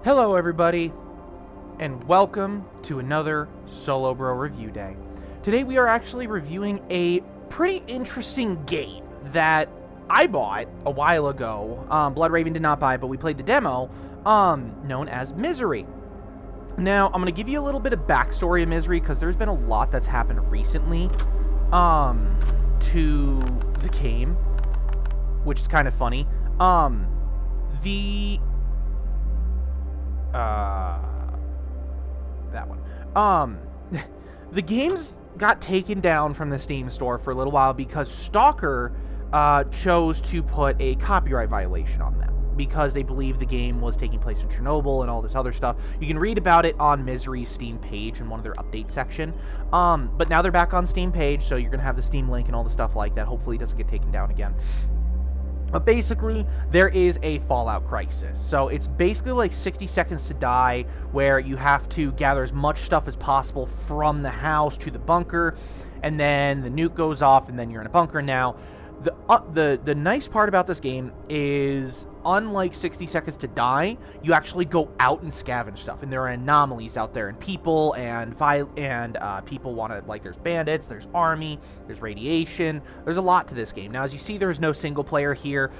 Hello everybody, and welcome to another Solo Bro review day. Today we are actually reviewing a pretty interesting game that I bought a while ago. Blood Raven did not buy, but we played the demo, known as Misery. Now, I'm going to give you a little bit of backstory of Misery, because there's been a lot that's happened recently, to the game, which is kind of funny. That one. The games got taken down from the Steam store for a little while because Stalker chose to put a copyright violation on them because they believed the game was taking place in Chernobyl and all this other stuff. You can read about it on Misery's Steam page in one of their update section. But now they're back on Steam page, so you're going to have the Steam link and all the stuff like that. Hopefully it doesn't get taken down again. But basically, there is a Fallout crisis. So it's basically like 60 seconds to die, where you have to gather as much stuff as possible from the house to the bunker, and then the nuke goes off, and then you're in a bunker. Now, the nice part about this game is, unlike 60 seconds to die, you actually go out and scavenge stuff, and there are anomalies out there, and people people want to, like, there's bandits, there's army, there's radiation, there's a lot to this game. Now, as you see, there's no single player here.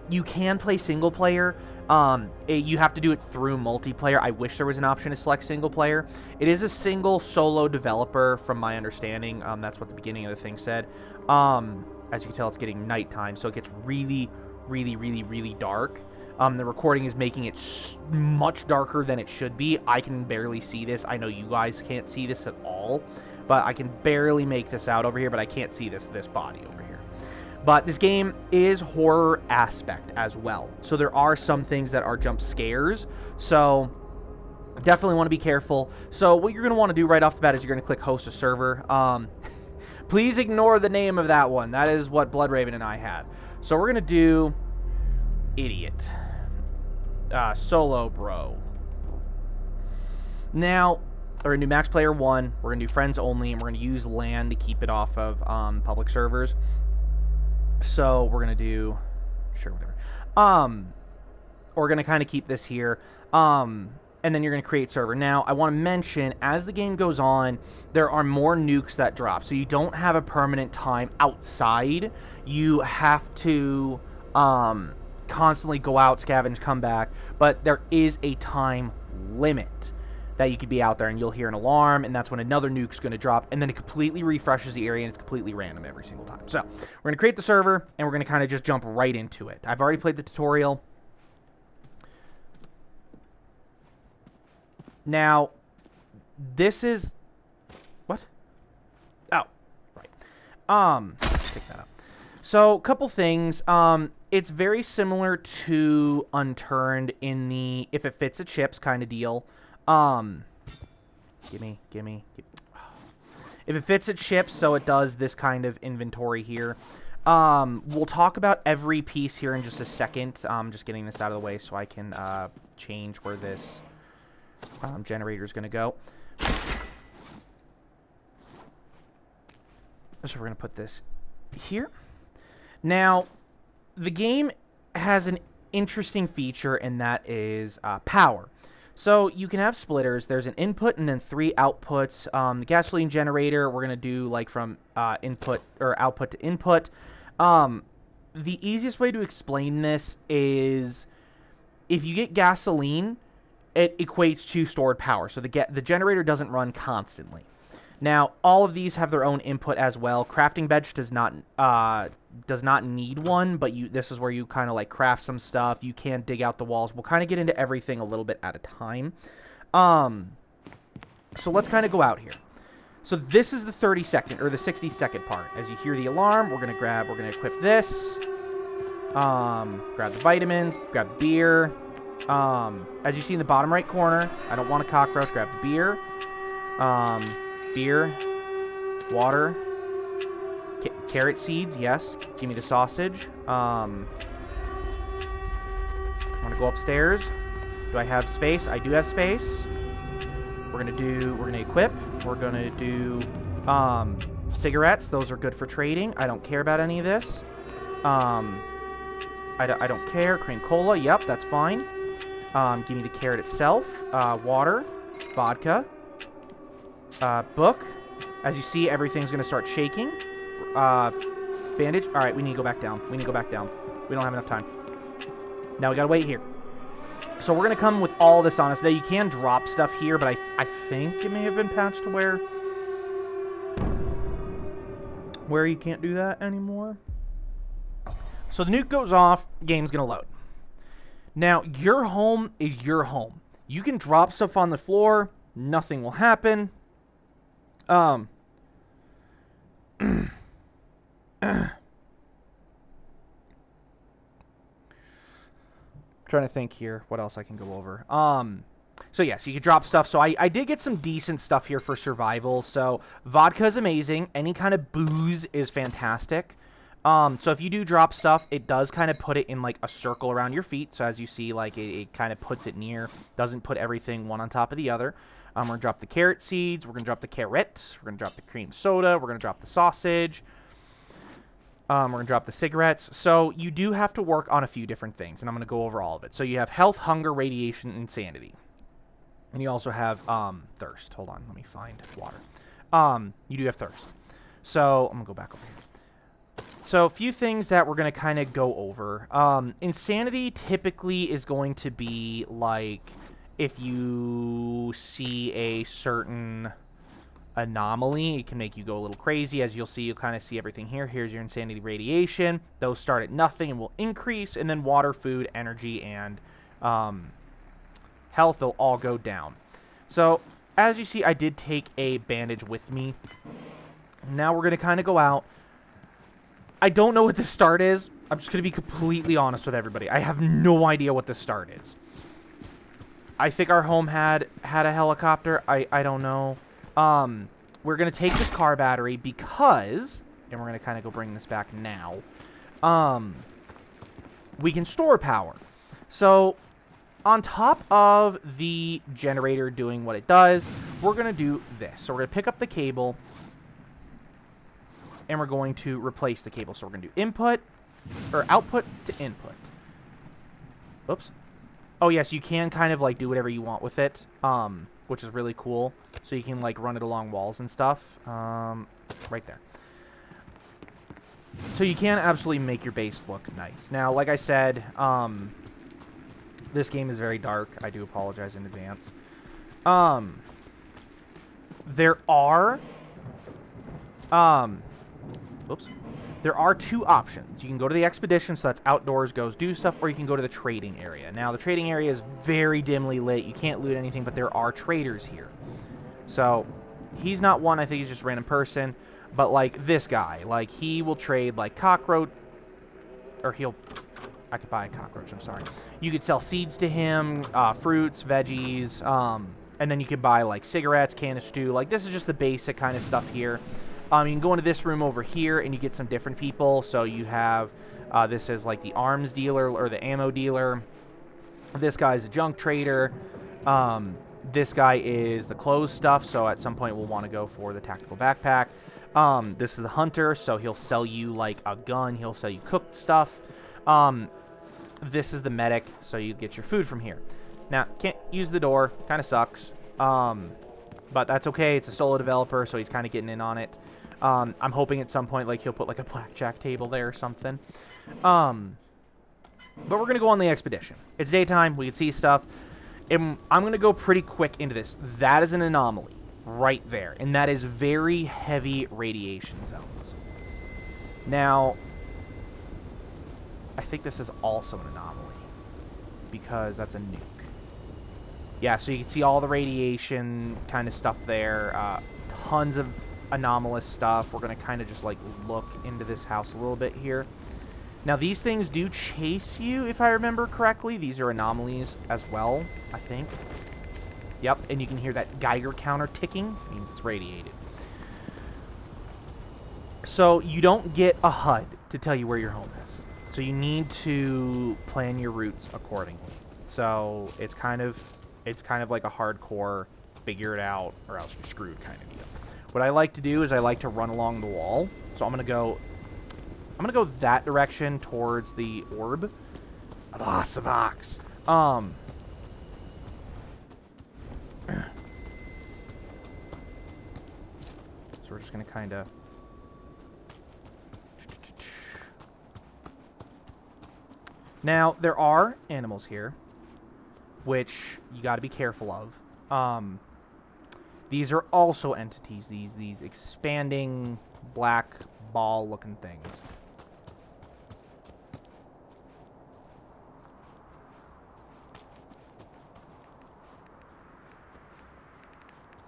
You can play single player. You have to do it through multiplayer. I wish there was an option to select single player. It is a single solo developer, from my understanding. That's what the beginning of the thing said. As you can tell, it's getting nighttime, so it gets really dark. The recording is making it much darker than it should be. I can barely see this. I know you guys can't see this at all, but I can barely make this out over here, but I can't see this body over here. But this game is horror aspect as well, so there are some things that are jump scares, so definitely want to be careful. So what you're going to want to do right off the bat is you're going to click host a server. Please ignore the name of that one. That is what Blood Raven and I had. So we're going to do Idiot. Solo Bro. Now, we're going to do Max Player 1. We're going to do Friends Only, and we're going to use LAN to keep it off of public servers. So we're going to do... Sure, whatever. We're going to kind of keep this here. And then you're going to create server. Now, I want to mention, as the game goes on, there are more nukes that drop. So you don't have a permanent time outside. You have to constantly go out, scavenge, come back. But there is a time limit that you could be out there, and you'll hear an alarm, and that's when another nuke's going to drop. And then it completely refreshes the area, and it's completely random every single time. So we're going to create the server, and we're going to kind of just jump right into it. I've already played the tutorial. Now, this is... What? Oh, right. Pick that up. So, a couple things. It's very similar to Unturned in the if it fits, it ships kind of deal. Gimme. If it fits, it ships, so it does this kind of inventory here. We'll talk about every piece here in just a second. Just getting this out of the way so I can change where this... generator is going to go. So we're going to put this here. Now, the game has an interesting feature, and that is power. So you can have splitters. There's an input and then 3 outputs. The gasoline generator, we're going to do like from input or output to input. The easiest way to explain this is if you get gasoline, it equates to stored power, so the generator doesn't run constantly. Now, all of these have their own input as well. Crafting bench does not need one, but this is where you kind of like craft some stuff. You can dig out the walls. We'll kind of get into everything a little bit at a time. So let's kind of go out here. So this is the 30-second or the 60-second part. As you hear the alarm, we're gonna equip this. Grab the vitamins. Grab the beer. As you see in the bottom right corner, I don't want a cockroach, grab the beer, water, carrot seeds, yes, give me the sausage. I'm gonna go upstairs. Do I have space? I do have space. We're gonna equip, we're gonna do, cigarettes, those are good for trading. I don't care about any of this. I don't care. Cream cola, yep, that's fine. Give me the carrot itself. Water. Vodka. Book. As you see, everything's going to start shaking. Bandage. All right, we need to go back down. We need to go back down. We don't have enough time. Now we got to wait here. So we're going to come with all this on us. Now, you can drop stuff here, but I think it may have been patched to where you can't do that anymore. So the nuke goes off. Game's going to load. Now, your home is your home. You can drop stuff on the floor. Nothing will happen. Trying to think here what else I can go over. So yes, you can drop stuff. So I did get some decent stuff here for survival. So vodka is amazing. Any kind of booze is fantastic. So if you do drop stuff, it does kind of put it in like a circle around your feet. So as you see, like it kind of puts it near, doesn't put everything one on top of the other. We're going to drop the carrot seeds. We're going to drop the carrot. We're going to drop the cream soda. We're going to drop the sausage. We're going to drop the cigarettes. So you do have to work on a few different things, and I'm going to go over all of it. So you have health, hunger, radiation, insanity. And you also have thirst. Hold on. Let me find water. You do have thirst. So I'm going to go back over here. So a few things that we're going to kind of go over. Insanity typically is going to be like if you see a certain anomaly, it can make you go a little crazy. As you'll see, you'll kind of see everything here. Here's your insanity radiation. Those start at nothing and will increase. And then water, food, energy, and health, they'll all go down. So as you see, I did take a bandage with me. Now we're going to kind of go out. I don't know what the start is. I'm just going to be completely honest with everybody. I have no idea what the start is. I think our home had a helicopter. I don't know. We're going to take this car battery because, and we're going to kind of go bring this back now, we can store power. So on top of the generator doing what it does, we're going to do this. So we're going to pick up the cable, and we're going to replace the cable. So we're going to do input, or output to input. Oops. Oh, yes, you can kind of, like, do whatever you want with it, which is really cool. So you can, like, run it along walls and stuff. Right there. So you can absolutely make your base look nice. Now, like I said, this game is very dark. I do apologize in advance. There are... Oops. There are two options. You can go to the expedition, so that's outdoors, goes do stuff, or you can go to the trading area. Now, the trading area is very dimly lit. You can't loot anything, but there are traders here. So, he's not one. I think he's just a random person. But, like, this guy, like, he will trade, like, cockroach, or I could buy a cockroach, I'm sorry. You could sell seeds to him, fruits, veggies, and then you could buy, like, cigarettes, can of stew. Like, this is just the basic kind of stuff here. You can go into this room over here, and you get some different people. So you have, this is like the arms dealer or the ammo dealer. This guy's a junk trader. This guy is the clothes stuff, so at some point we'll want to go for the tactical backpack. This is the hunter, so he'll sell you like a gun. He'll sell you cooked stuff. This is the medic, so you get your food from here. Now, can't use the door. Kind of sucks. But that's okay. It's a solo developer, so he's kind of getting in on it. I'm hoping at some point, like, he'll put, like, a blackjack table there or something. But we're going to go on the expedition. It's daytime. We can see stuff. And I'm going to go pretty quick into this. That is an anomaly right there. And that is very heavy radiation zones. Now, I think this is also an anomaly because that's a nuke. Yeah, so you can see all the radiation kind of stuff there. Tons of anomalous stuff. We're going to kind of just, like, look into this house a little bit here. Now, these things do chase you, if I remember correctly. These are anomalies as well, I think. Yep, and you can hear that Geiger counter ticking. It means it's radiated. So, you don't get a HUD to tell you where your home is. So, you need to plan your routes accordingly. So, it's kind of like a hardcore figure it out or else you're screwed kind of deal. What I like to do is I like to run along the wall. So I'm gonna go that direction towards the orb. Ah, Savox. just going to kind of... Now, there are animals here, which you got to be careful of. These are also entities, these expanding black ball-looking things.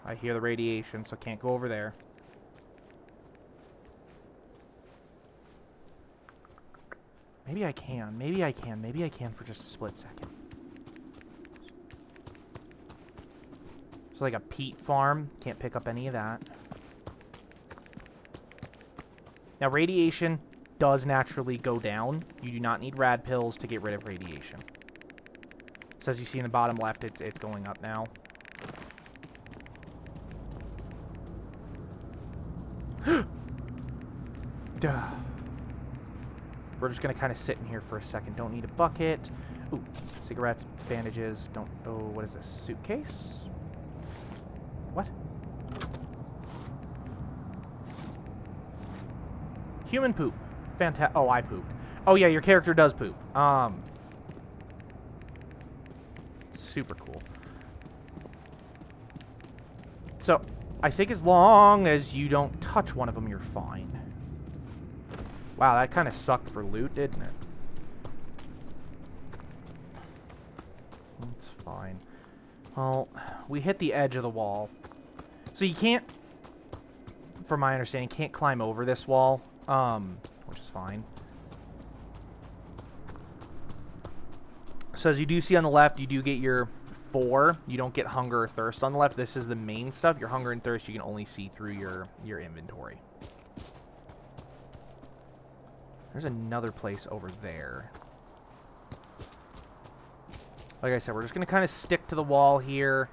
I hear the radiation, so can't go over there. Maybe I can. Maybe I can. Maybe I can for just a split second. It's like a peat farm. Can't pick up any of that. Now, radiation does naturally go down. You do not need rad pills to get rid of radiation. So as you see in the bottom left, it's going up now. Duh. We're just going to kind of sit in here for a second. Don't need a bucket. Ooh, cigarettes, bandages. Don't... Oh, what is this? Suitcase? What? Human poop. Fantastic. Oh, I pooped. Oh, yeah, your character does poop. Super cool. So, I think as long as you don't touch one of them, you're fine. Wow, that kind of sucked for loot, didn't it? It's fine. Well, we hit the edge of the wall. So you can't, from my understanding, can't climb over this wall, which is fine. So as you do see on the left, you do get your 4. You don't get hunger or thirst on the left. This is the main stuff. Your hunger and thirst you can only see through your inventory. There's another place over there. Like I said, we're just going to kind of stick to the wall here.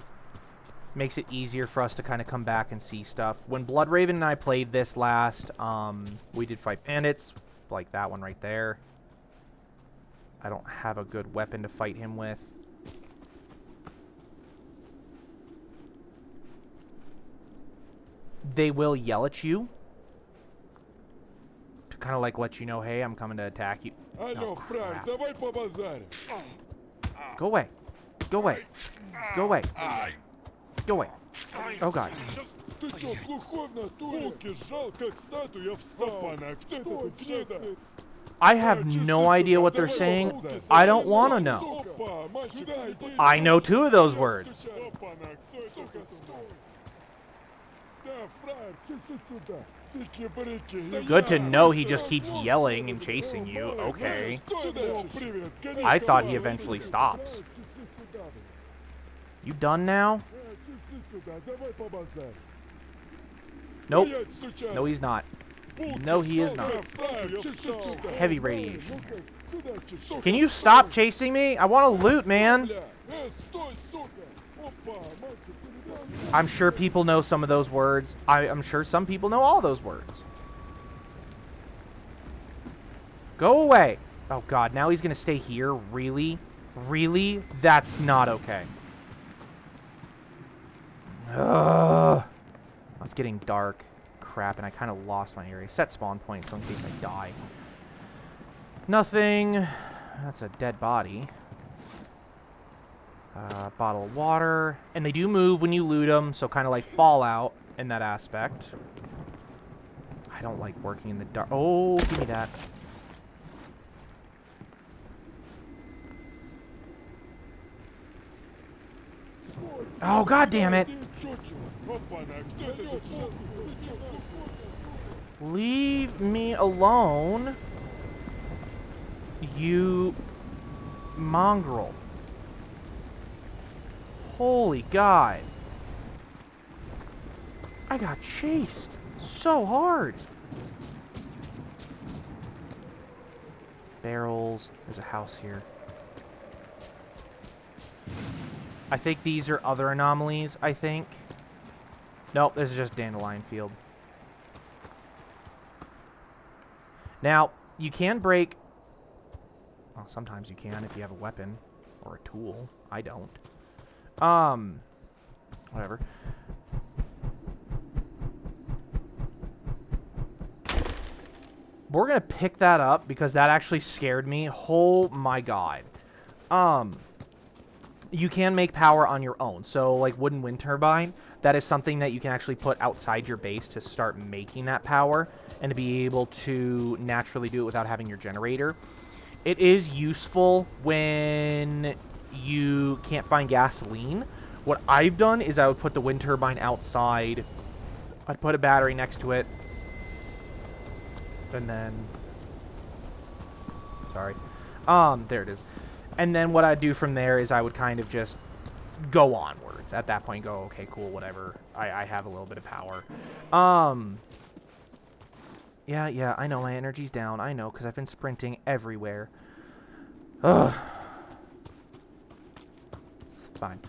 Makes it easier for us to kind of come back and see stuff. When Bloodraven and I played this last, we did fight bandits, like that one right there. I don't have a good weapon to fight him with. They will yell at you. Kind of like let you know, hey, I'm coming to attack you. Oh, crap. Go away. Go away. Go away. Go away. Oh, God. I have no idea what they're saying. I don't want to know. I know 2 of those words. Good to know he just keeps yelling and chasing you. Okay. I thought he eventually stops. You done now? Nope. No, he's not. No, he is not. Heavy radiation. Can you stop chasing me? I want to loot, man. I'm sure people know some of those words. I'm sure some people know all those words. Go away. Oh, God. Now he's going to stay here? Really? Really? That's not okay. Ugh. It's getting dark. Crap, and I kind of lost my area. Set spawn point, so in case I die. Nothing. That's a dead body. Bottle of water. And they do move when you loot them, so kind of like Fallout in that aspect. I don't like working in the dark. Oh, give me that. Oh, God damn it. Leave me alone, you mongrel. Holy God. I got chased so hard. Barrels. There's a house here. I think these are other anomalies, I think. Nope, this is just dandelion field. Now, you can break... Well, sometimes you can if you have a weapon or a tool. I don't. Whatever. We're going to pick that up because that actually scared me. Oh my god. You can make power on your own. So, like, wooden wind turbine, that is something that you can actually put outside your base to start making that power and to be able to naturally do it without having your generator. It is useful when you can't find gasoline. What I've done is I would put the wind turbine outside. I'd put a battery next to it. And then... Sorry. There it is. And then what I'd do from there is I would kind of just go onwards. At that point, go, okay, cool, whatever. I have a little bit of power. Yeah, I know my energy's down. I know, because I've been sprinting everywhere. Ugh. Fine.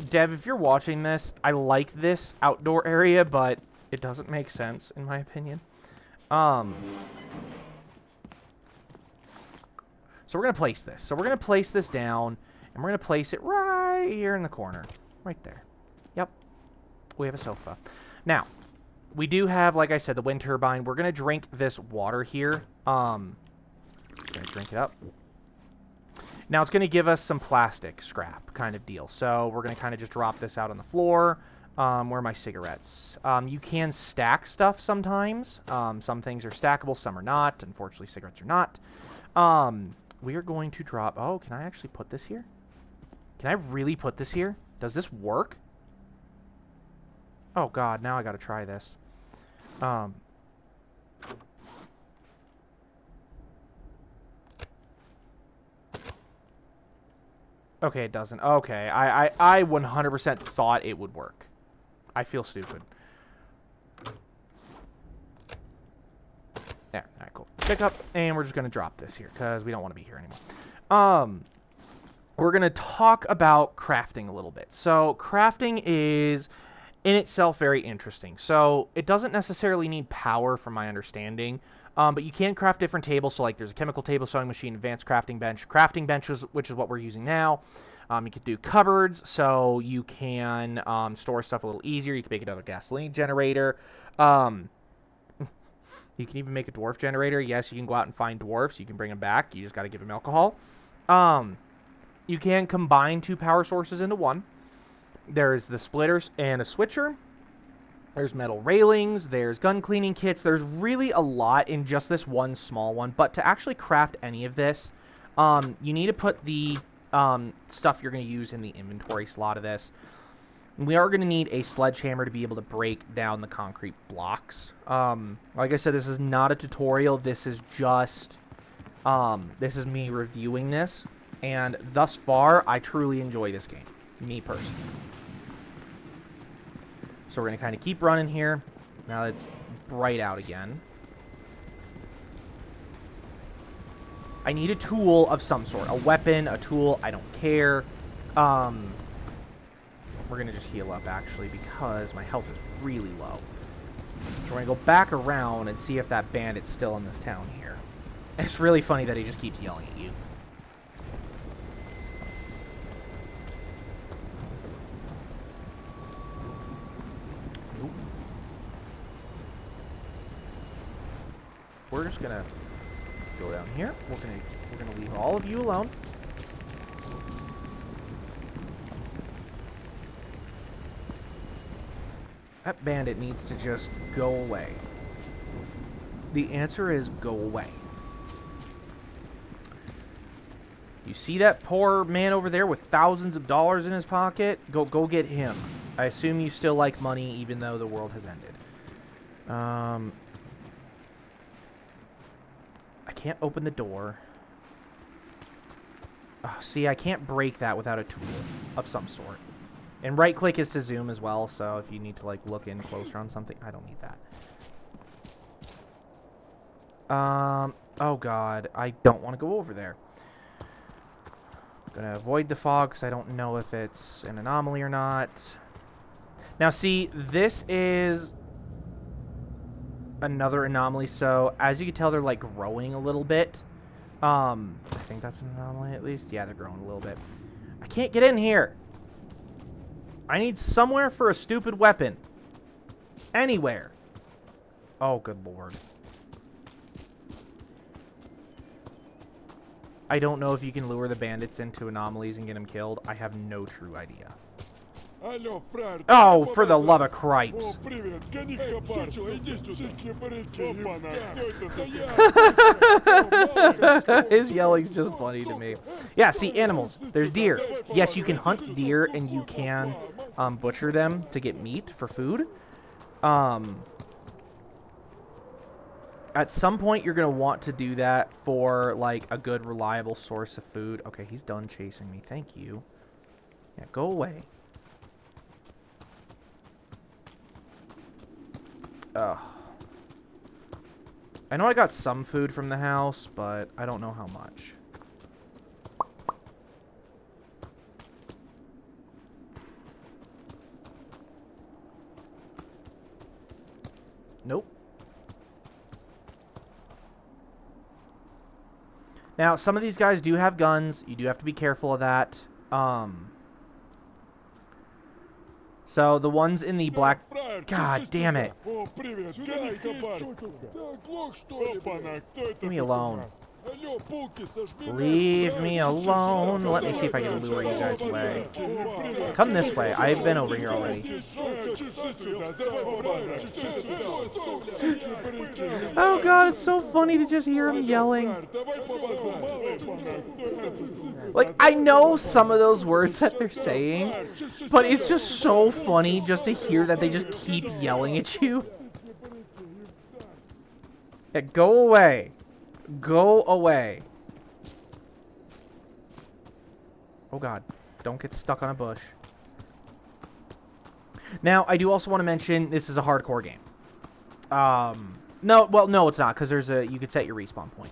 Dev, if you're watching this, I like this outdoor area, but it doesn't make sense, in my opinion. So we're going to place this. So we're going to place this down, and we're going to place it right here in the corner. Right there. Yep. We have a sofa. Now, we do have, like I said, the wind turbine. We're going to drink this water here. Going to drink it up. Now, it's going to give us some plastic scrap kind of deal. So we're going to kind of just drop this out on the floor. Where are my cigarettes? You can stack stuff sometimes. Some things are stackable, some are not. Unfortunately, cigarettes are not. We are going to drop... Oh, can I actually put this here? Can I really put this here? Does this work? Oh, God. Now I got to try this. Okay, it doesn't. Okay. I 100% thought it would work. I feel stupid. There. All right, cool. Pick up, and we're just going to drop this here because we don't want to be here anymore. We're going to talk about crafting a little bit. So crafting is in itself very interesting. So it doesn't necessarily need power from my understanding, but you can craft different tables. So like there's a chemical table, sewing machine, advanced crafting bench, which is what we're using now. You could do cupboards, so you can store stuff a little easier. You can make another gasoline generator. You can even make a dwarf generator. Yes, you can go out and find dwarfs. You can bring them back. You just got to give them alcohol. You can combine two power sources into one. There's the splitters and a switcher. There's metal railings. There's gun cleaning kits. There's really a lot in just this one small one. But to actually craft any of this, you need to put the stuff you're going to use in the inventory slot of this. We are going to need a sledgehammer to be able to break down the concrete blocks. Like I said, this is not a tutorial. This is just, this is me reviewing this. And thus far, I truly enjoy this game. Me personally. So we're going to kind of keep running here. Now it's bright out again. I need a tool of some sort. A weapon, a tool, I don't care. We're going to just heal up, actually, because my health is really low. So we're going to go back around and see if that bandit's still in this town here. It's really funny that he just keeps yelling at you. Nope. We're just going to go down here. We're going to leave all of you alone. That bandit needs to just go away. The answer is go away. You see that poor man over there with thousands of dollars in his pocket? Go get him. I assume you still like money even though the world has ended. I can't open the door. Oh, see, I can't break that without a tool of some sort. And right click is to zoom as well, so if you need to like look in closer on something, I don't need that. Oh god, I don't want to go over there. I'm gonna avoid the fog because I don't know if it's an anomaly or not. Now see, this is another anomaly, so as you can tell, they're like growing a little bit. I think that's an anomaly at least. Yeah, they're growing a little bit. I can't get in here. I need somewhere for a stupid weapon. Anywhere. Oh, good lord. I don't know if you can lure the bandits into anomalies and get them killed. I have no true idea. Oh, for the love of cripes. His yelling's just funny to me. Yeah, see, animals. There's deer. Yes, you can hunt deer and you can butcher them to get meat for food. At some point, you're going to want to do that for, like, a good, reliable source of food. Okay, he's done chasing me. Thank you. Yeah, go away. Ugh. I know I got some food from the house, but I don't know how much. Nope. Now, some of these guys do have guns. You do have to be careful of that. So the ones in the black... God damn it. Leave me alone. Leave me alone. Let me see if I can lure you guys away. Come this way. I've been over here already. Oh god, it's so funny to just hear him yelling. Like, I know some of those words that they're saying, but it's just so funny just to hear that they just keep yelling at you. Yeah, go away. Go away. Oh god, don't get stuck on a bush. Now, I do also want to mention this is a hardcore game. No, well, no, it's not, because there's a, you could set your respawn point.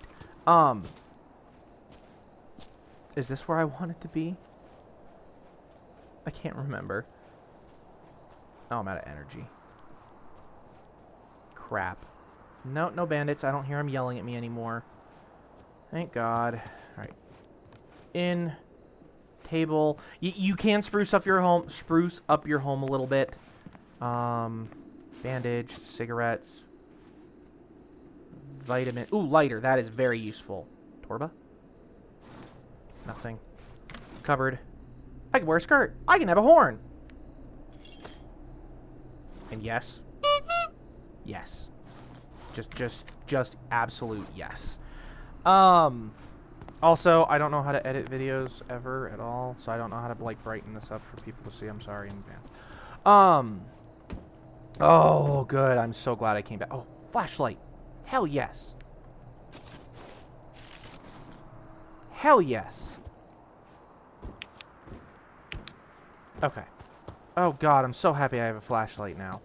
Is this where I want it to be? I can't remember. Oh, I'm out of energy. Crap. No, no bandits. I don't hear them yelling at me anymore. Thank God. Alright. In. Table. You can spruce up your home a little bit. Bandage, cigarettes. Vitamin. Ooh, lighter. That is very useful. Torba? Nothing. Cupboard. I can wear a skirt. I can have a horn. And yes. Yes. Just absolute yes. Also, I don't know how to edit videos ever at all, so I don't know how to, like, brighten this up for people to see. I'm sorry in advance. Oh, good. I'm so glad I came back. Oh, flashlight. Hell yes. Hell yes. Okay. Oh, God, I'm so happy I have a flashlight now.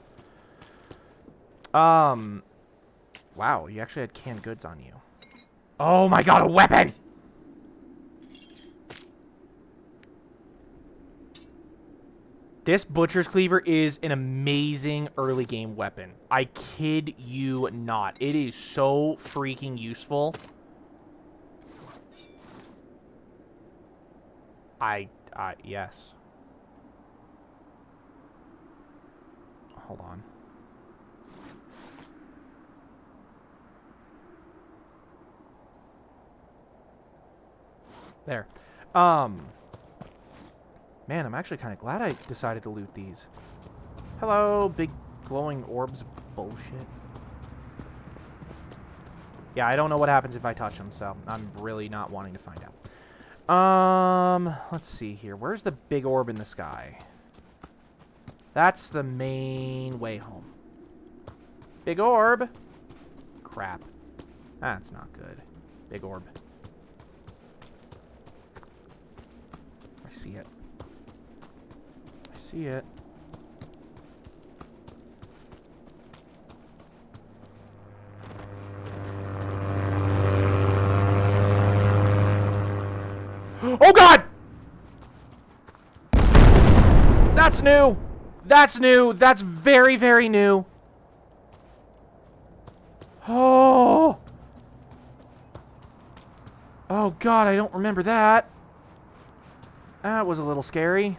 Wow, you actually had canned goods on you. Oh, my God, a weapon! This Butcher's Cleaver is an amazing early game weapon. I kid you not. It is so freaking useful. Yes. Hold on. There. Man, I'm actually kind of glad I decided to loot these. Hello, big glowing orbs of bullshit. Yeah, I don't know what happens if I touch them, so I'm really not wanting to find out. Let's see here. Where's the big orb in the sky? That's the main way home. Big orb. Crap. That's not good. Big orb. I see it. I see it. Oh God! That's new! That's new! That's very, very new! Oh! Oh God, I don't remember that. That was a little scary.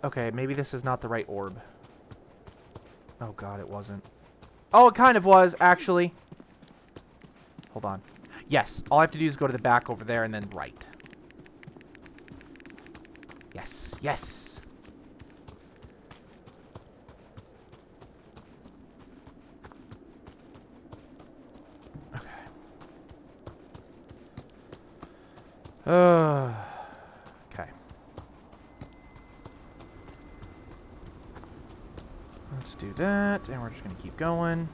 Okay, maybe this is not the right orb. Oh God, it wasn't. Oh, it kind of was, actually. Hold on. Yes, all I have to do is go to the back over there and then right. Yes, yes. Okay. Okay. Let's do that, and we're just going to keep going.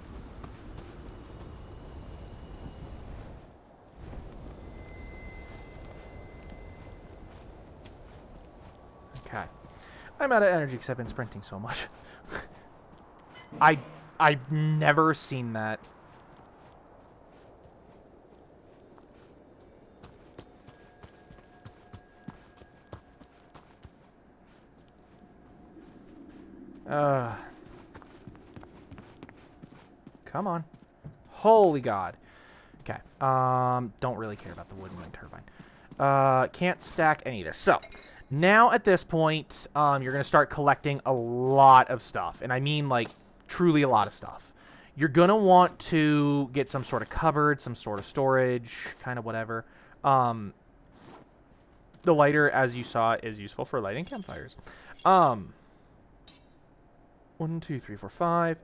Okay. I'm out of energy because I've been sprinting so much. I've never seen that. Come on. Holy God. Okay. Don't really care about the wooden wind turbine. Can't stack any of this. So, now at this point, you're going to start collecting a lot of stuff. And I mean, like, truly a lot of stuff. You're going to want to get some sort of cupboard, some sort of storage, kind of whatever. The lighter, as you saw, is useful for lighting campfires. 1, 2, 3, 4, 5.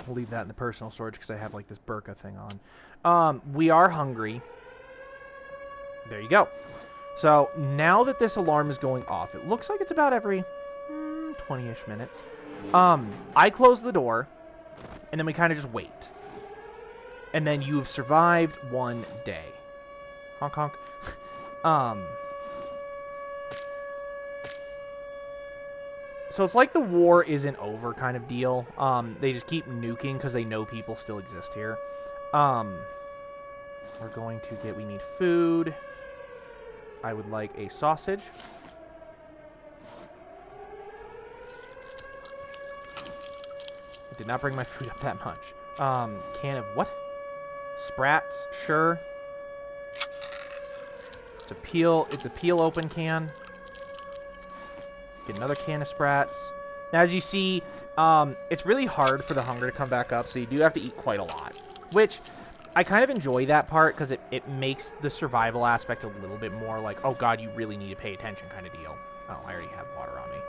We'll leave that in the personal storage because I have, like, this burqa thing on. We are hungry. There you go. So, now that this alarm is going off, it looks like it's about every 20-ish minutes. I close the door, and then we kind of just wait. And then you've survived 1 day. Honk, honk. So it's like the war isn't over kind of deal. They just keep nuking because they know people still exist here. We're going to get... We need food. I would like a sausage. I did not bring my food up that much. Can of what? Sprats, sure. It's a peel open can. Get another can of sprats. Now, as you see, it's really hard for the hunger to come back up, so you do have to eat quite a lot. Which, I kind of enjoy that part, because it makes the survival aspect a little bit more like, oh god, you really need to pay attention kind of deal. Oh, I already have water on me.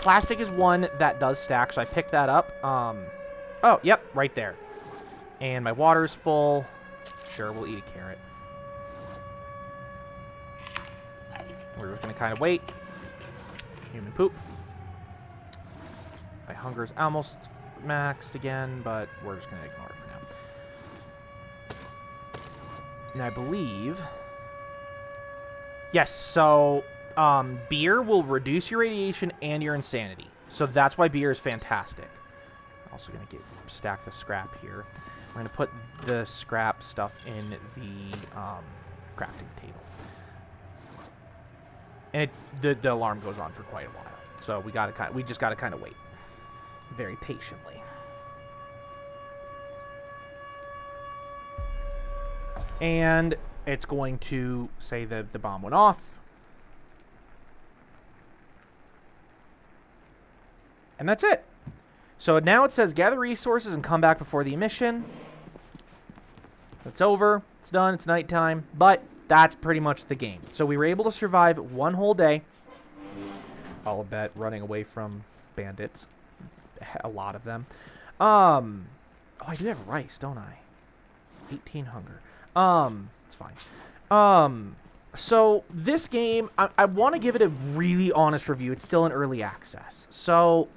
Plastic is one that does stack, so I picked that up. Oh, yep, right there. And my water's full. Sure, we'll eat a carrot. We're just going to kind of wait. Human poop. My hunger's almost maxed again, but we're just going to ignore it for now. And I believe... Yes, so beer will reduce your radiation and your insanity. So that's why beer is fantastic. I'm also going to stack the scrap here. We're going to put the scrap stuff in the crafting table. And the alarm goes on for quite a while. So we just gotta kind of wait very patiently. And it's going to say that the bomb went off. And that's it. So now it says gather resources and come back before the emission. It's over. It's done. It's nighttime. But that's pretty much the game. So we were able to survive 1 whole day. I'll bet running away from bandits. A lot of them. Oh, I do have rice, don't I? 18 hunger. It's fine. So this game, I want to give it a really honest review. It's still in early access. So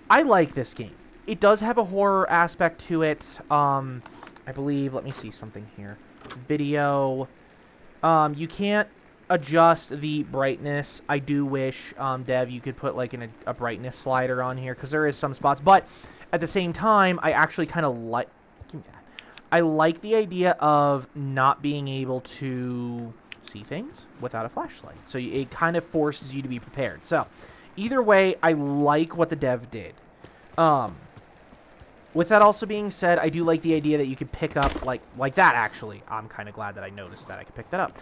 I like this game. It does have a horror aspect to it. I believe, let me see something here. Video. You can't adjust the brightness. I do wish, Dev, you could put like a brightness slider on here, because there is some spots. But at the same time, I actually kind of like... Give me that. I like the idea of not being able to see things without a flashlight. So it kind of forces you to be prepared. So either way, I like what the dev did. With that also being said, I do like the idea that you could pick up, like that, actually. I'm kind of glad that I noticed that I could pick that up.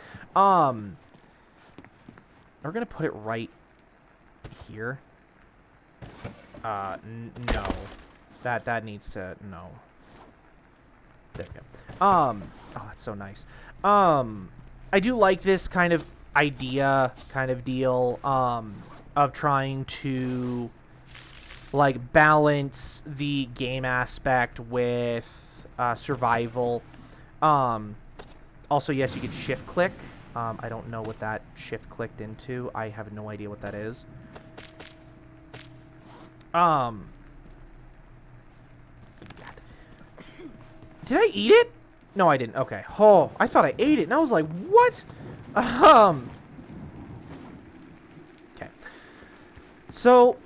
We're going to put it right here. No. That needs to... No. There we go. Oh, that's so nice. I do like this kind of idea, kind of deal, of trying to, like, balance the game aspect with survival. Also, yes, you can shift click. I don't know what that shift clicked into. I have no idea what that is. Did I eat it? No, I didn't. Okay. Oh, I thought I ate it, and I was like, what? Okay. So,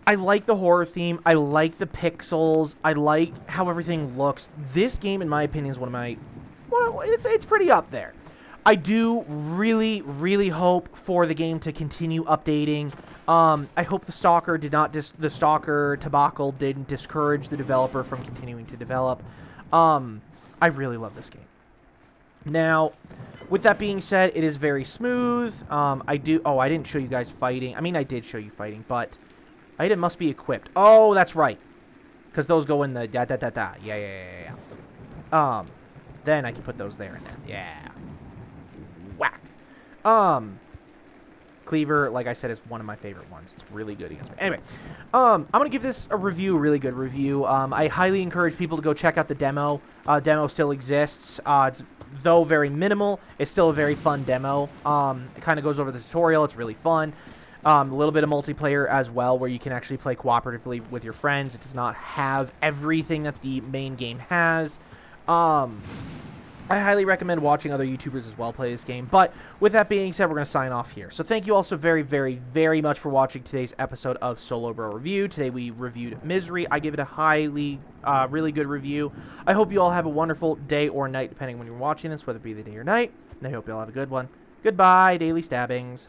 I like the horror theme. I like the pixels. I like how everything looks. This game, in my opinion, is one of my... Well, it's pretty up there. I do really, really hope for the game to continue updating. I hope the Stalker did not... the Stalker debacle didn't discourage the developer from continuing to develop. I really love this game. Now, with that being said, it is very smooth. Oh, I didn't show you guys fighting. I mean, I did show you fighting, but item must be equipped. Oh, that's right. Because those go in the da-da-da-da. Yeah. Then I can put those there and then. Yeah. Whack. Cleaver, like I said, is one of my favorite ones. It's really good against me. Anyway, I'm going to give this a review, a really good review. I highly encourage people to go check out the demo. Demo still exists. It's, though very minimal, it's still a very fun demo. It kind of goes over the tutorial. It's really fun. A little bit of multiplayer as well, where you can actually play cooperatively with your friends. It does not have everything that the main game has. I highly recommend watching other YouTubers as well play this game. But with that being said, we're going to sign off here. So thank you all so very, very, very much for watching today's episode of Solo Bro Review. Today we reviewed Misery. I give it a highly, really good review. I hope you all have a wonderful day or night, depending when you're watching this, whether it be the day or night. And I hope you all have a good one. Goodbye, Daily Stabbings.